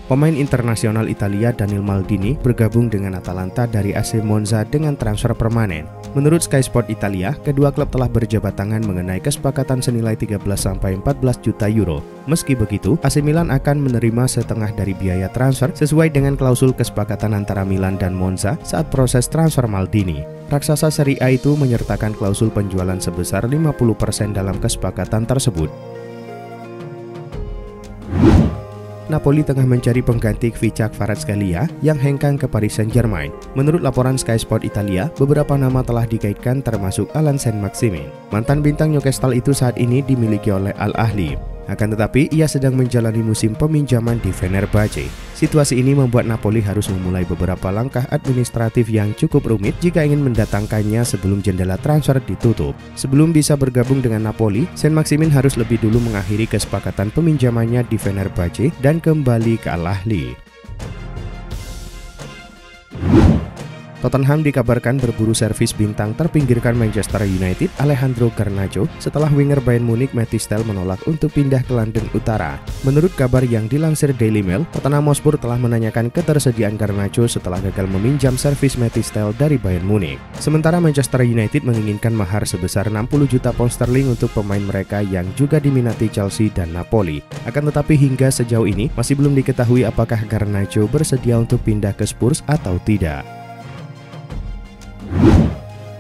Pemain internasional Italia Daniel Maldini bergabung dengan Atalanta dari AC Monza dengan transfer permanen. Menurut Sky Sport Italia, kedua klub telah berjabat tangan mengenai kesepakatan senilai 13–14 juta euro. Meski begitu, AC Milan akan menerima setengah dari biaya transfer sesuai dengan klausul kesepakatan antara Milan dan Monza saat proses transfer Maldini. Raksasa Serie A itu menyertakan klausul penjualan sebesar 50% dalam kesepakatan tersebut. Napoli tengah mencari pengganti Kvicha Kvaratskhelia yang hengkang ke Paris Saint-Germain. Menurut laporan Sky Sport Italia, beberapa nama telah dikaitkan termasuk Alan Saint-Maximin. Mantan bintang Newcastle itu saat ini dimiliki oleh Al Ahly. Akan tetapi, ia sedang menjalani musim peminjaman di Fenerbahce. Situasi ini membuat Napoli harus memulai beberapa langkah administratif yang cukup rumit jika ingin mendatangkannya sebelum jendela transfer ditutup. Sebelum bisa bergabung dengan Napoli, Saint-Maximin harus lebih dulu mengakhiri kesepakatan peminjamannya di Fenerbahce dan kembali ke Al Ahly. Tottenham dikabarkan berburu servis bintang terpinggirkan Manchester United Alejandro Garnacho setelah winger Bayern Munich Matt Thistel menolak untuk pindah ke London Utara. Menurut kabar yang dilansir Daily Mail, Tottenham Hotspur telah menanyakan ketersediaan Garnacho setelah gagal meminjam servis Matt Thistel dari Bayern Munich. Sementara Manchester United menginginkan mahar sebesar 60 juta pound sterling untuk pemain mereka yang juga diminati Chelsea dan Napoli. Akan tetapi hingga sejauh ini masih belum diketahui apakah Garnacho bersedia untuk pindah ke Spurs atau tidak.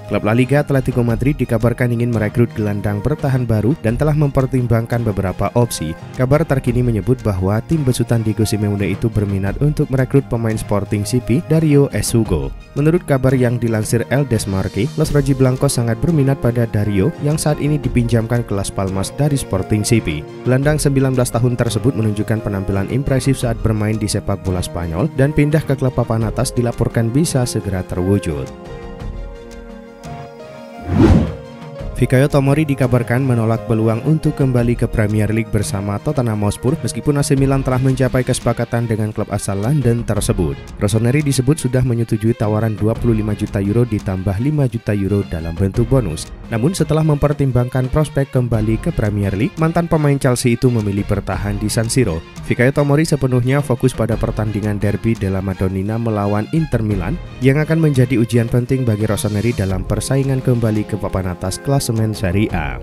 Klub La Liga Atletico Madrid dikabarkan ingin merekrut gelandang bertahan baru dan telah mempertimbangkan beberapa opsi. Kabar terkini menyebut bahwa tim besutan Diego Simeone itu berminat untuk merekrut pemain Sporting CP Dario Esugo. Menurut kabar yang dilansir El Desmarque, Los Rojiblancos sangat berminat pada Dario yang saat ini dipinjamkan ke Las Palmas dari Sporting CP. Gelandang 19 tahun tersebut menunjukkan penampilan impresif saat bermain di sepak bola Spanyol dan pindah ke klub papan atas dilaporkan bisa segera terwujud. Fikayo Tomori dikabarkan menolak peluang untuk kembali ke Premier League bersama Tottenham Hotspur meskipun AC Milan telah mencapai kesepakatan dengan klub asal London tersebut. Rossoneri disebut sudah menyetujui tawaran 25 juta euro ditambah 5 juta euro dalam bentuk bonus. Namun setelah mempertimbangkan prospek kembali ke Premier League, mantan pemain Chelsea itu memilih bertahan di San Siro. Fikayo Tomori sepenuhnya fokus pada pertandingan Derby della Madonnina melawan Inter Milan yang akan menjadi ujian penting bagi Rossoneri dalam persaingan kembali ke papan atas klasemen Serie A.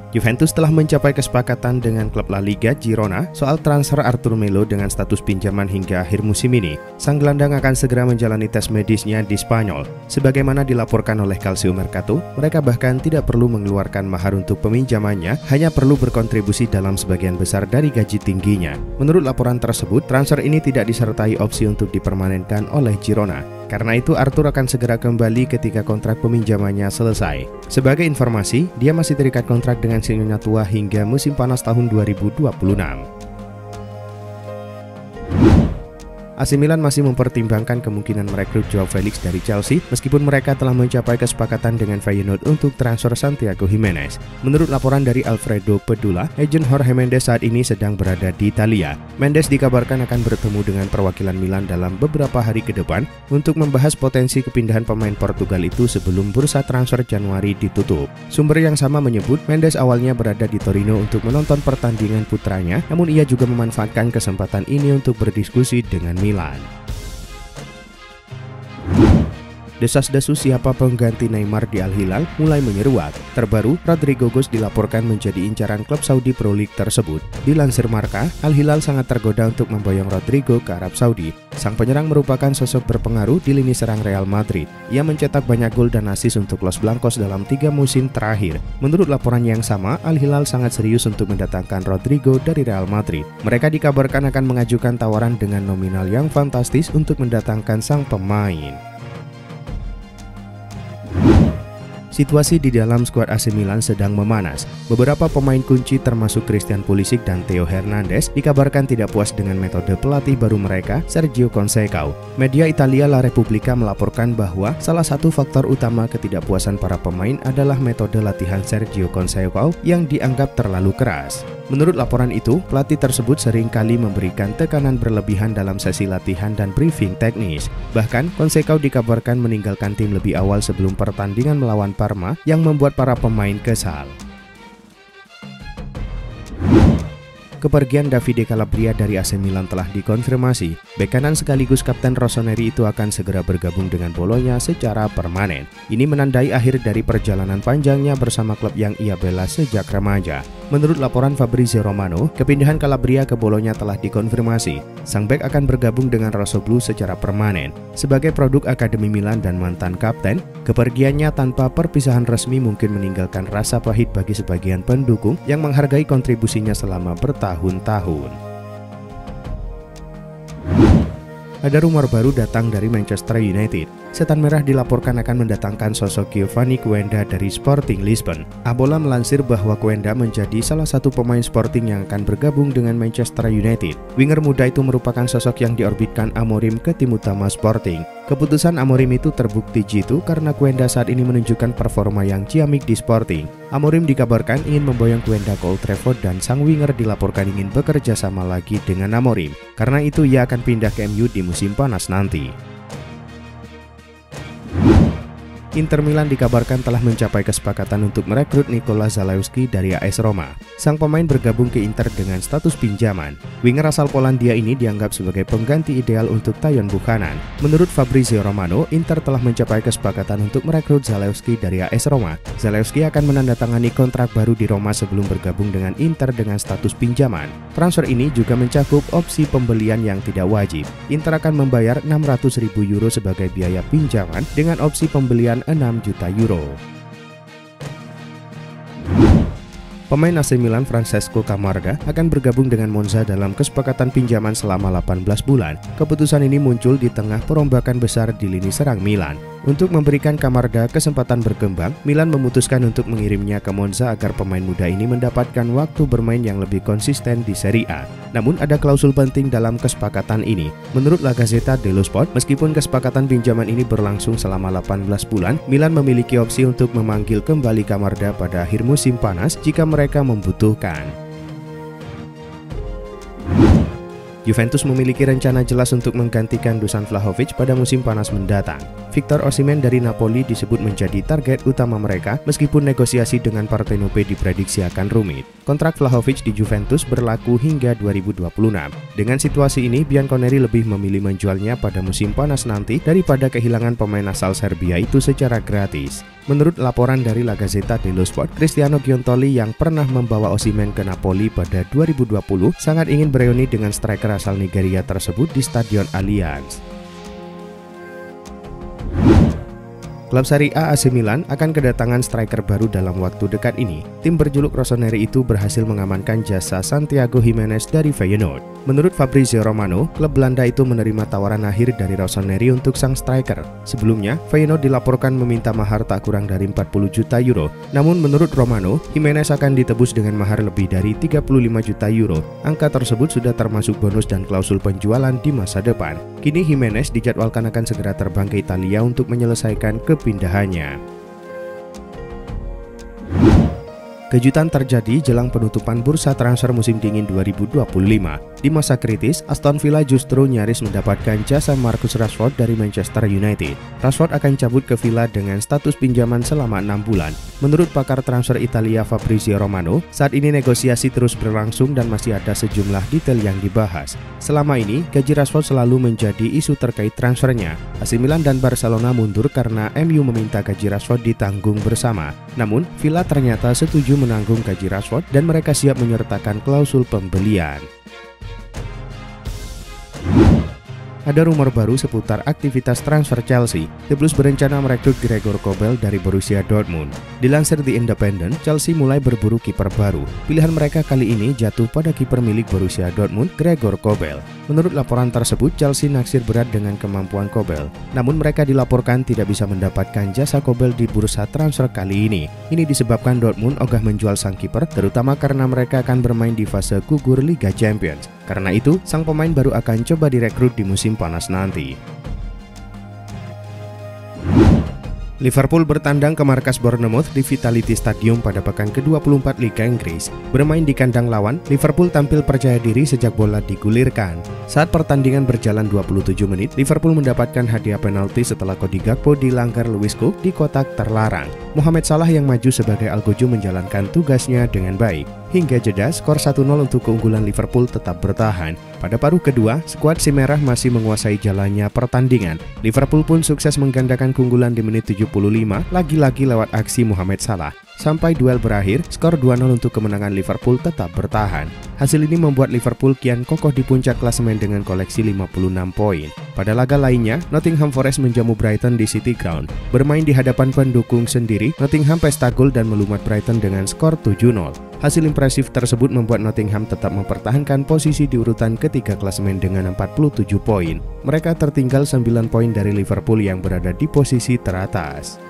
Juventus telah mencapai kesepakatan dengan klub La Liga Girona soal transfer Artur Melo dengan status pinjaman hingga akhir musim ini. Sang gelandang akan segera menjalani tes medisnya di Spanyol. Sebagaimana dilaporkan oleh Calcio Mercato, mereka bahkan tidak perlu mengeluarkan mahar untuk peminjamannya, hanya perlu berkontribusi dalam sebagian besar dari gaji tingginya. Menurut laporan tersebut, transfer ini tidak disertai opsi untuk dipermanenkan oleh Girona. Karena itu, Artur akan segera kembali ketika kontrak peminjamannya selesai. Sebagai informasi, dia masih terikat kontrak dengan Sinyonya Tua hingga musim panas tahun 2026. AC Milan masih mempertimbangkan kemungkinan merekrut Joao Felix dari Chelsea meskipun mereka telah mencapai kesepakatan dengan Feyenoord untuk transfer Santiago Jimenez. Menurut laporan dari Alfredo Pedula, agen Jorge Mendes saat ini sedang berada di Italia. Mendes dikabarkan akan bertemu dengan perwakilan Milan dalam beberapa hari ke depan untuk membahas potensi kepindahan pemain Portugal itu sebelum bursa transfer Januari ditutup. Sumber yang sama menyebut Mendes awalnya berada di Torino untuk menonton pertandingan putranya, namun ia juga memanfaatkan kesempatan ini untuk berdiskusi dengan Milan. Desas-desus siapa pengganti Neymar di Al Hilal mulai menyeruak. Terbaru, Rodrigo Goes dilaporkan menjadi incaran klub Saudi Pro League tersebut. Dilansir Marca, Al Hilal sangat tergoda untuk memboyong Rodrigo ke Arab Saudi. Sang penyerang merupakan sosok berpengaruh di lini serang Real Madrid. Ia mencetak banyak gol dan assist untuk Los Blancos dalam 3 musim terakhir. Menurut laporan yang sama, Al Hilal sangat serius untuk mendatangkan Rodrigo dari Real Madrid. Mereka dikabarkan akan mengajukan tawaran dengan nominal yang fantastis untuk mendatangkan sang pemain. Situasi di dalam skuad AC Milan sedang memanas. Beberapa pemain kunci termasuk Christian Pulisic dan Theo Hernandez dikabarkan tidak puas dengan metode pelatih baru mereka, Sergio Conceição. Media Italia La Repubblica melaporkan bahwa salah satu faktor utama ketidakpuasan para pemain adalah metode latihan Sergio Conceição yang dianggap terlalu keras. Menurut laporan itu, pelatih tersebut seringkali memberikan tekanan berlebihan dalam sesi latihan dan briefing teknis. Bahkan, Conceição dikabarkan meninggalkan tim lebih awal sebelum pertandingan melawan Parma yang membuat para pemain kesal. kepergian Davide Calabria dari AC Milan telah dikonfirmasi. Bek kanan sekaligus kapten rossoneri itu akan segera bergabung dengan Bologna secara permanen. Ini menandai akhir dari perjalanan panjangnya bersama klub yang ia bela sejak remaja. Menurut laporan Fabrizio Romano, kepindahan Calabria ke Bologna telah dikonfirmasi. Sang bek akan bergabung dengan Rossoneri secara permanen. Sebagai produk Akademi Milan dan mantan kapten, kepergiannya tanpa perpisahan resmi mungkin meninggalkan rasa pahit bagi sebagian pendukung yang menghargai kontribusinya selama bertahun-tahun. Ada rumor baru datang dari Manchester United. Setan Merah dilaporkan akan mendatangkan sosok Giovanni Quenda dari Sporting Lisbon. Abola melansir bahwa Quenda menjadi salah satu pemain Sporting yang akan bergabung dengan Manchester United. Winger muda itu merupakan sosok yang diorbitkan Amorim ke tim utama Sporting. Keputusan Amorim itu terbukti jitu karena Quenda saat ini menunjukkan performa yang ciamik di Sporting. Amorim dikabarkan ingin memboyong Quenda ke Old Trafford dan sang winger dilaporkan ingin bekerja sama lagi dengan Amorim. Karena itu ia akan pindah ke MU di musim panas nanti. Inter Milan dikabarkan telah mencapai kesepakatan untuk merekrut Nikola Zalewski dari AS Roma. Sang pemain bergabung ke Inter dengan status pinjaman. Winger asal Polandia ini dianggap sebagai pengganti ideal untuk Tyon Buchanan. Menurut Fabrizio Romano, Inter telah mencapai kesepakatan untuk merekrut Zalewski dari AS Roma. Zalewski akan menandatangani kontrak baru di Roma sebelum bergabung dengan Inter dengan status pinjaman. Transfer ini juga mencakup opsi pembelian yang tidak wajib. Inter akan membayar 600.000 euro sebagai biaya pinjaman dengan opsi pembelian 6 juta euro. Pemain AC Milan Francesco Camarda akan bergabung dengan Monza dalam kesepakatan pinjaman selama 18 bulan. Keputusan ini muncul di tengah perombakan besar di lini serang Milan. Untuk memberikan Camarda kesempatan berkembang, Milan memutuskan untuk mengirimnya ke Monza agar pemain muda ini mendapatkan waktu bermain yang lebih konsisten di Serie A. Namun ada klausul penting dalam kesepakatan ini. Menurut La Gazzetta dello Sport, meskipun kesepakatan pinjaman ini berlangsung selama 18 bulan, Milan memiliki opsi untuk memanggil kembali Camarda pada akhir musim panas jika mereka membutuhkan. Juventus memiliki rencana jelas untuk menggantikan Dusan Vlahovic pada musim panas mendatang. Victor Osimhen dari Napoli disebut menjadi target utama mereka meskipun negosiasi dengan Partenope diprediksi akan rumit. Kontrak Vlahovic di Juventus berlaku hingga 2026. Dengan situasi ini, Bianconeri lebih memilih menjualnya pada musim panas nanti daripada kehilangan pemain asal Serbia itu secara gratis. Menurut laporan dari La Gazzetta dello Sport, Cristiano Giuntoli yang pernah membawa Osimhen ke Napoli pada 2020 sangat ingin bereuni dengan striker asal Nigeria tersebut di Stadion Allianz. Klub Serie A AC Milan akan kedatangan striker baru dalam waktu dekat ini. Tim berjuluk Rossoneri itu berhasil mengamankan jasa Santiago Gimenez dari Feyenoord. Menurut Fabrizio Romano, klub Belanda itu menerima tawaran akhir dari Rossoneri untuk sang striker. Sebelumnya, Feyenoord dilaporkan meminta mahar tak kurang dari 40 juta euro. Namun menurut Romano, Gimenez akan ditebus dengan mahar lebih dari 35 juta euro. Angka tersebut sudah termasuk bonus dan klausul penjualan di masa depan. Kini Gimenez dijadwalkan akan segera terbang ke Italia untuk menyelesaikan kepindahannya. Kejutan terjadi jelang penutupan bursa transfer musim dingin 2025. Di masa kritis, Aston Villa justru nyaris mendapatkan jasa Marcus Rashford dari Manchester United. Rashford akan cabut ke Villa dengan status pinjaman selama 6 bulan. Menurut pakar transfer Italia Fabrizio Romano, saat ini negosiasi terus berlangsung dan masih ada sejumlah detail yang dibahas. Selama ini, gaji Rashford selalu menjadi isu terkait transfernya. AC Milan dan Barcelona mundur karena MU meminta gaji Rashford ditanggung bersama. Namun, Villa ternyata setuju menanggung gaji Rashford dan mereka siap menyertakan klausul pembelian. Ada rumor baru seputar aktivitas transfer Chelsea. The Blues berencana merekrut Gregor Kobel dari Borussia Dortmund. Dilansir The Independent, Chelsea mulai berburu kiper baru. Pilihan mereka kali ini jatuh pada kiper milik Borussia Dortmund, Gregor Kobel. Menurut laporan tersebut, Chelsea naksir berat dengan kemampuan Kobel. Namun mereka dilaporkan tidak bisa mendapatkan jasa Kobel di bursa transfer kali ini. Ini disebabkan Dortmund ogah menjual sang kiper, terutama karena mereka akan bermain di fase gugur Liga Champions. Karena itu, sang pemain baru akan coba direkrut di musim panas nanti. Liverpool bertandang ke markas Bournemouth di Vitality Stadium pada pekan ke-24 Liga Inggris. Bermain di kandang lawan, Liverpool tampil percaya diri sejak bola digulirkan. Saat pertandingan berjalan 27 menit, Liverpool mendapatkan hadiah penalti setelah Cody Gakpo dilanggar Lewis Cook di kotak terlarang. Mohamed Salah yang maju sebagai algojo menjalankan tugasnya dengan baik. Hingga jeda, skor 1-0 untuk keunggulan Liverpool tetap bertahan. Pada paruh kedua, skuad si merah masih menguasai jalannya pertandingan. Liverpool pun sukses menggandakan keunggulan di menit 75, lagi-lagi lewat aksi Mohamed Salah. Sampai duel berakhir, skor 2-0 untuk kemenangan Liverpool tetap bertahan. Hasil ini membuat Liverpool kian kokoh di puncak klasemen dengan koleksi 56 poin. Pada laga lainnya, Nottingham Forest menjamu Brighton di City Ground. Bermain di hadapan pendukung sendiri, Nottingham pesta gol dan melumat Brighton dengan skor 7-0. Hasil impresif tersebut membuat Nottingham tetap mempertahankan posisi di urutan ketiga klasemen dengan 47 poin. Mereka tertinggal 9 poin dari Liverpool yang berada di posisi teratas.